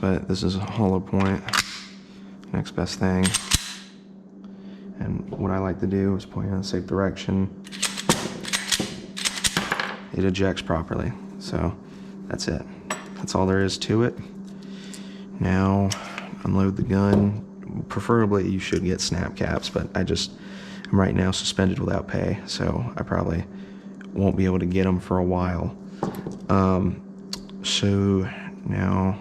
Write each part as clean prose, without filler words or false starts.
but this is a hollow point, next best thing. And what I like to do is point in a safe direction. It ejects properly, so that's it. That's all there is to it. Now unload the gun. Preferably you should get snap caps, but I'm right now suspended without pay, so I probably won't be able to get them for a while. So now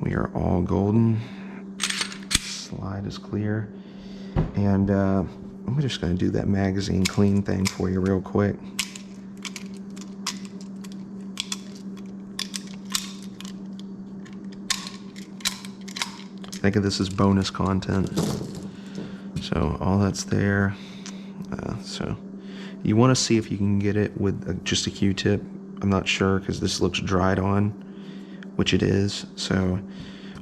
we are all golden. Slide is clear, and I'm just going to do that magazine clean thing for you real quick. Think of this as bonus content. So all that's there. So you want to see if you can get it with just a Q-tip. I'm not sure because this looks dried on, which it is. So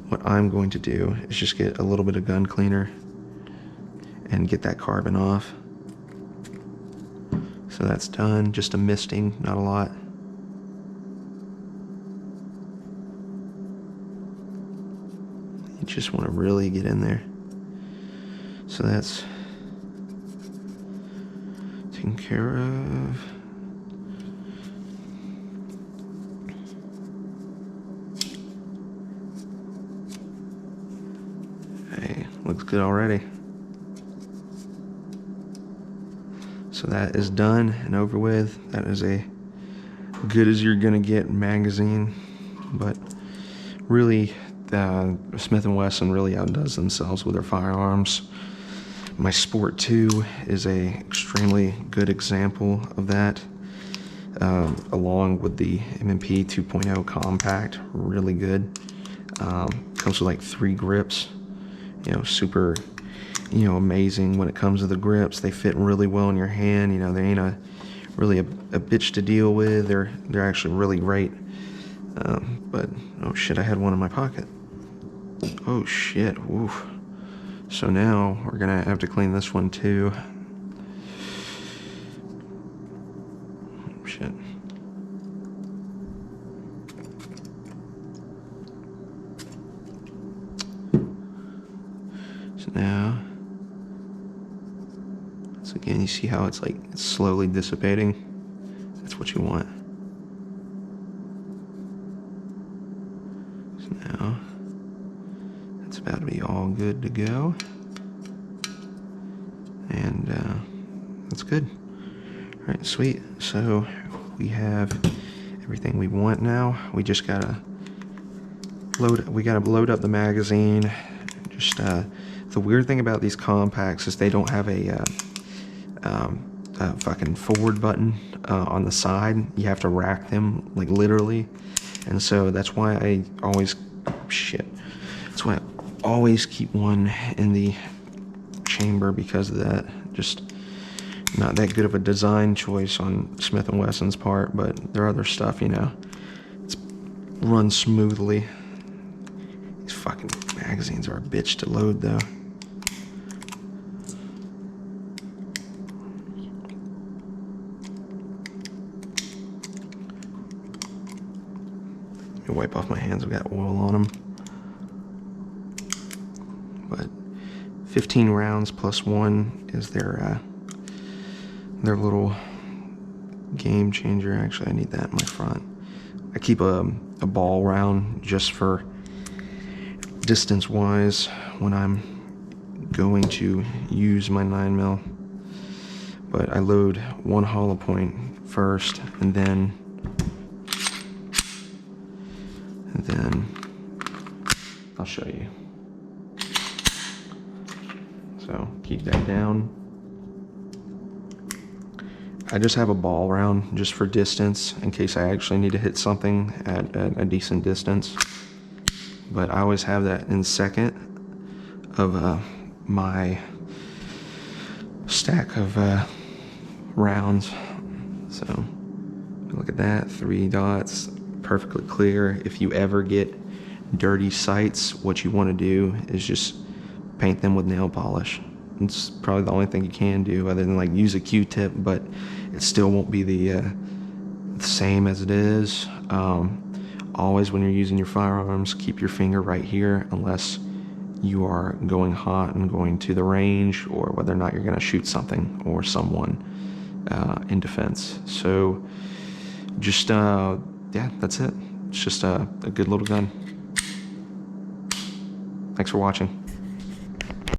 what I'm going to do is just get a little bit of gun cleaner and get that carbon off. So that's done, just a misting, not a lot. You just want to really get in there. So that's taken care of. Hey, looks good already. So that is done and over with. That is a good as you're gonna get magazine, but really Smith & Wesson really outdoes themselves with their firearms. My Sport 2 is a extremely good example of that, along with the M&P 2.0 compact, really good. Comes with like 3 grips, super, amazing when it comes to the grips. They fit really well in your hand. They ain't really a bitch to deal with. They're actually really great. But oh shit, I had one in my pocket. Oh shit, woof. So now we're gonna have to clean this one too. Oh, shit. So now, so again, you see how it's slowly dissipating? That's what you want. So now, that's about to be all good to go. And that's good. All right, sweet. So we have everything we want now. We just gotta load up the magazine. Just the weird thing about these compacts is they don't have a fucking forward button on the side. You have to rack them, like literally. And so that's why I always That's why I always keep one in the chamber, because of that. Just not that good of a design choice on Smith & Wesson's part, but their other stuff, it's runs smoothly. These fucking magazines are a bitch to load though. Let me wipe off my hands, we got oil on them. But 15 rounds plus 1 is their little game changer. Actually, I need that in my front. I keep a ball round just for distance wise when I'm going to use my 9mm. But I load one hollow point first, and then I'll show you. So keep that down. I just have a ball round just for distance in case I actually need to hit something at a decent distance. But I always have that in second of my stack of rounds. So look at that, 3 dots, perfectly clear. If you ever get dirty sights, what you want to do is just paint them with nail polish. It's probably the only thing you can do other than use a Q-tip, but it still won't be the same as it is. Always when you're using your firearms, keep your finger right here unless you are going hot and going to the range, or whether or not you're going to shoot something or someone in defense. So just, yeah, that's it. It's just a good little gun. Thanks for watching.